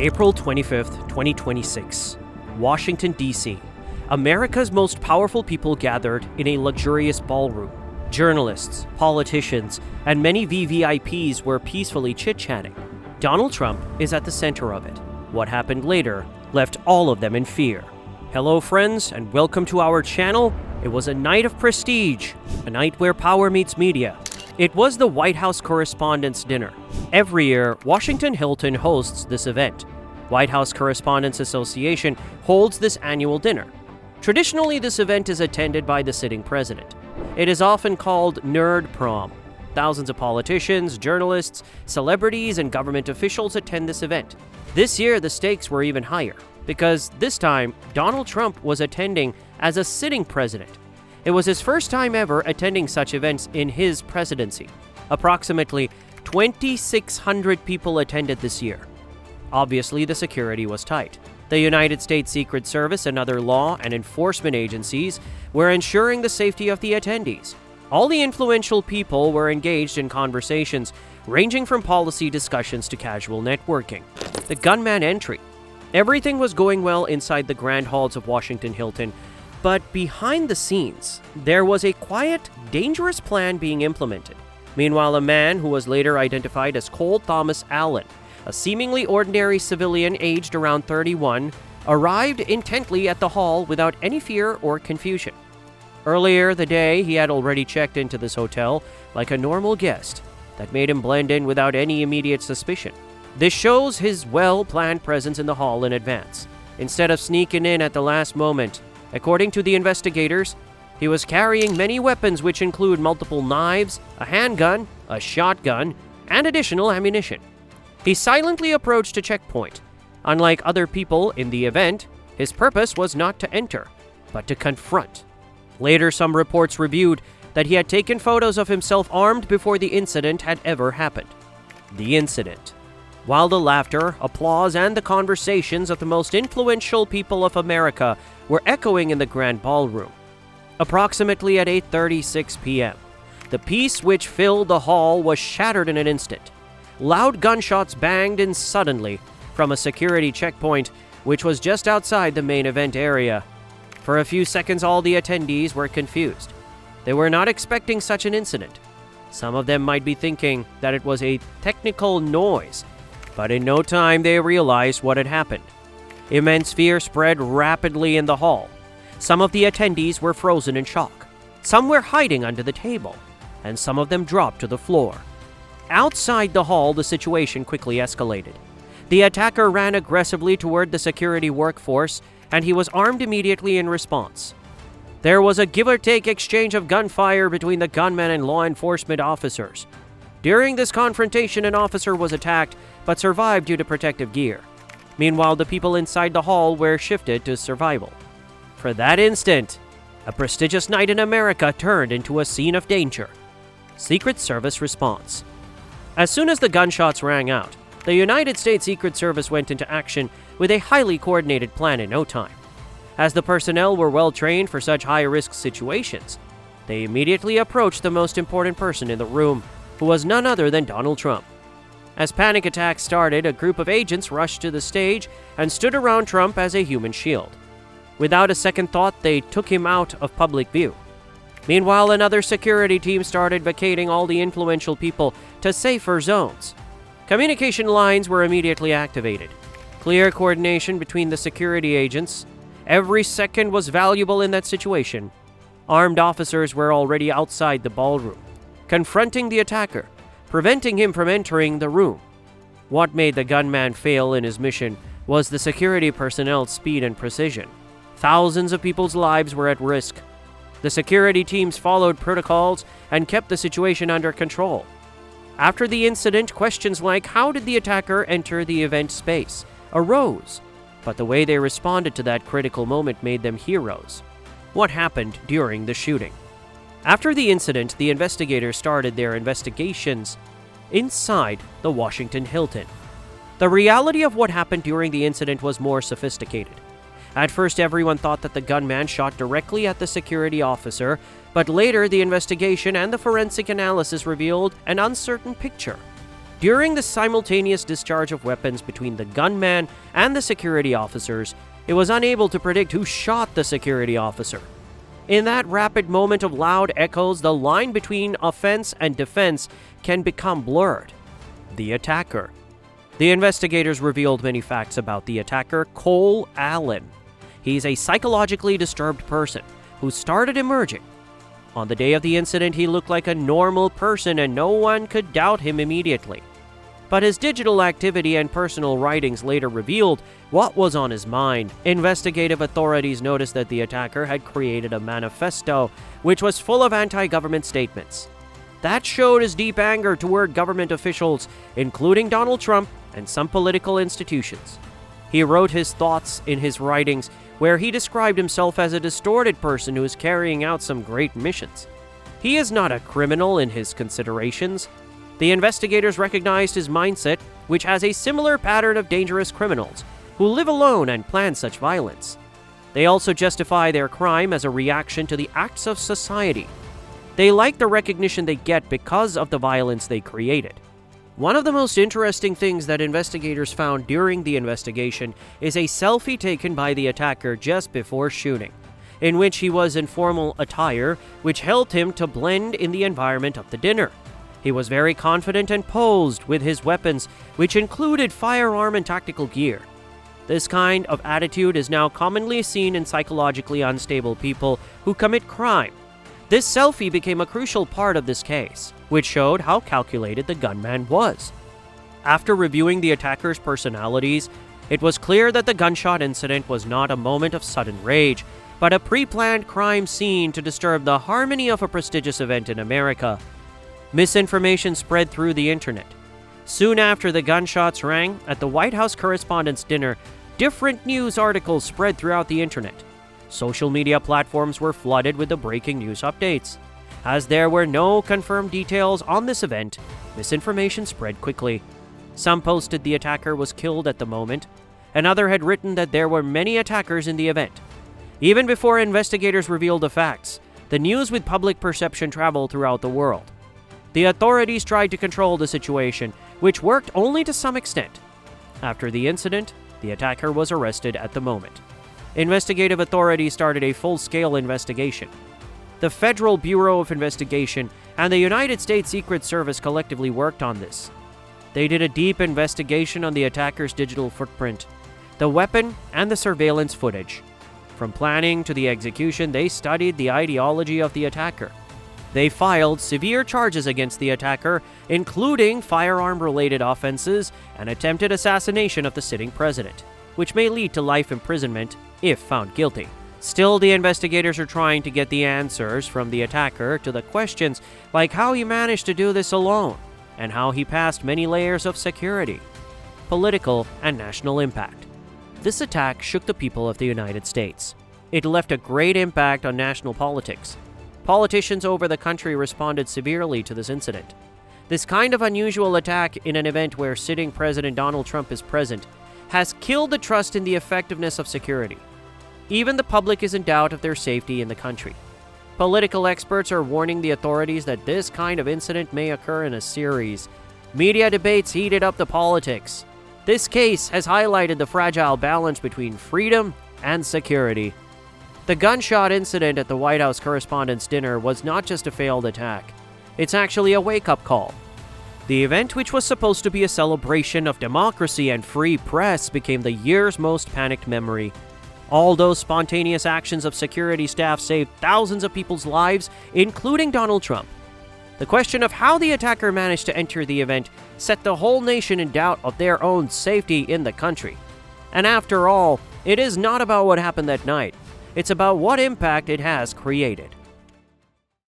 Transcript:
April 25th, 2026, Washington, D.C. America's most powerful people gathered in a luxurious ballroom. Journalists, politicians, and many VVIPs were peacefully chit-chatting. Donald Trump is at the center of it. What happened later left all of them in fear. Hello friends, and welcome to our channel. It was a night of prestige, a night where power meets media. It was the White House Correspondents' Dinner. Every year, Washington Hilton hosts this event. White House Correspondents Association holds this annual dinner. Traditionally, this event is attended by the sitting president. It is often called Nerd Prom. Thousands of politicians, journalists, celebrities, and government officials attend this event. This year, the stakes were even higher, because this time, Donald Trump was attending as a sitting president. It was his first time ever attending such events in his presidency. Approximately 2,600 people attended this year. Obviously, the security was tight. The United States Secret Service and other law and enforcement agencies were ensuring the safety of the attendees. All the influential people were engaged in conversations ranging from policy discussions to casual networking. The gunman entry. Everything was going well inside the grand halls of Washington Hilton, but behind the scenes, there was a quiet, dangerous plan being implemented. Meanwhile, a man who was later identified as Cole Thomas Allen, a seemingly ordinary civilian aged around 31, arrived intently at the hall without any fear or confusion. Earlier the day, he had already checked into this hotel like a normal guest. That made him blend in without any immediate suspicion. This shows his well-planned presence in the hall in advance. Instead of sneaking in at the last moment, according to the investigators, he was carrying many weapons which include multiple knives, a handgun, a shotgun, and additional ammunition. He silently approached a checkpoint. Unlike other people in the event, his purpose was not to enter, but to confront. Later, some reports reviewed that he had taken photos of himself armed before the incident had ever happened. The incident. While the laughter, applause, and the conversations of the most influential people of America were echoing in the grand ballroom. Approximately at 8:36 p.m., the peace which filled the hall was shattered in an instant. Loud gunshots banged in suddenly from a security checkpoint which was just outside the main event area. For a few seconds, all the attendees were confused. They were not expecting such an incident. Some of them might be thinking that it was a technical noise, but in no time they realized what had happened. Immense fear spread rapidly in the hall. Some of the attendees were frozen in shock. Some were hiding under the table, and some of them dropped to the floor. Outside the hall, the situation quickly escalated. The attacker ran aggressively toward the security workforce, and he was armed immediately in response. There was a give-or-take exchange of gunfire between the gunman and law enforcement officers. During this confrontation, an officer was attacked but survived due to protective gear. Meanwhile, the people inside the hall were shifted to survival. For that instant, a prestigious night in America turned into a scene of danger. Secret Service response. As soon as the gunshots rang out, the United States Secret Service went into action with a highly coordinated plan in no time. As the personnel were well trained for such high-risk situations, they immediately approached the most important person in the room, who was none other than Donald Trump. As panic attacks started, a group of agents rushed to the stage and stood around Trump as a human shield. Without a second thought, they took him out of public view. Meanwhile, another security team started vacating all the influential people to safer zones. Communication lines were immediately activated. Clear coordination between the security agents. Every second was valuable in that situation. Armed officers were already outside the ballroom, confronting the attacker, preventing him from entering the room. What made the gunman fail in his mission was the security personnel's speed and precision. Thousands of people's lives were at risk. The security teams followed protocols and kept the situation under control. After the incident, questions like how did the attacker enter the event space arose, but the way they responded to that critical moment made them heroes. What happened during the shooting? After the incident, the investigators started their investigations inside the Washington Hilton. The reality of what happened during the incident was more sophisticated. At first, everyone thought that the gunman shot directly at the security officer, but later the investigation and the forensic analysis revealed an uncertain picture. During the simultaneous discharge of weapons between the gunman and the security officers, it was unable to predict who shot the security officer. In that rapid moment of loud echoes, the line between offense and defense can become blurred. The attacker. The investigators revealed many facts about the attacker, Cole Allen. He's a psychologically disturbed person who started emerging. On the day of the incident, he looked like a normal person and no one could doubt him immediately. But his digital activity and personal writings later revealed what was on his mind. Investigative authorities noticed that the attacker had created a manifesto which was full of anti-government statements. That showed his deep anger toward government officials, including Donald Trump and some political institutions. He wrote his thoughts in his writings, where he described himself as a distorted person who is carrying out some great missions. He is not a criminal in his considerations. The investigators recognized his mindset, which has a similar pattern of dangerous criminals who live alone and plan such violence. They also justify their crime as a reaction to the acts of society. They like the recognition they get because of the violence they created. One of the most interesting things that investigators found during the investigation is a selfie taken by the attacker just before shooting, in which he was in formal attire, which helped him to blend in the environment of the dinner. He was very confident and posed with his weapons, which included firearm and tactical gear. This kind of attitude is now commonly seen in psychologically unstable people who commit crime. This selfie became a crucial part of this case, which showed how calculated the gunman was. After reviewing the attacker's personalities, it was clear that the gunshot incident was not a moment of sudden rage, but a pre-planned crime scene to disturb the harmony of a prestigious event in America. Misinformation spread through the internet. Soon after the gunshots rang at the White House Correspondents' Dinner, different news articles spread throughout the internet. Social media platforms were flooded with the breaking news updates. As there were no confirmed details on this event, misinformation spread quickly. Some posted the attacker was killed at the moment. Another had written that there were many attackers in the event. Even before investigators revealed the facts, the news with public perception traveled throughout the world. The authorities tried to control the situation, which worked only to some extent. After the incident, the attacker was arrested at the moment. Investigative authorities started a full-scale investigation. The Federal Bureau of Investigation and the United States Secret Service collectively worked on this. They did a deep investigation on the attacker's digital footprint, the weapon, and the surveillance footage. From planning to the execution, they studied the ideology of the attacker. They filed severe charges against the attacker, including firearm-related offenses and attempted assassination of the sitting president, which may lead to life imprisonment if found guilty. Still, the investigators are trying to get the answers from the attacker to the questions like how he managed to do this alone and how he passed many layers of security, political, and national impact. This attack shook the people of the United States. It left a great impact on national politics. Politicians over the country responded severely to this incident. This kind of unusual attack in an event where sitting President Donald Trump is present has killed the trust in the effectiveness of security. Even the public is in doubt of their safety in the country. Political experts are warning the authorities that this kind of incident may occur in a series. Media debates heated up the politics. This case has highlighted the fragile balance between freedom and security. The gunshot incident at the White House Correspondents' Dinner was not just a failed attack. It's actually a wake-up call. The event, which was supposed to be a celebration of democracy and free press, became the year's most panicked memory. All those spontaneous actions of security staff saved thousands of people's lives, including Donald Trump. The question of how the attacker managed to enter the event set the whole nation in doubt of their own safety in the country. And after all, it is not about what happened that night. It's about what impact it has created.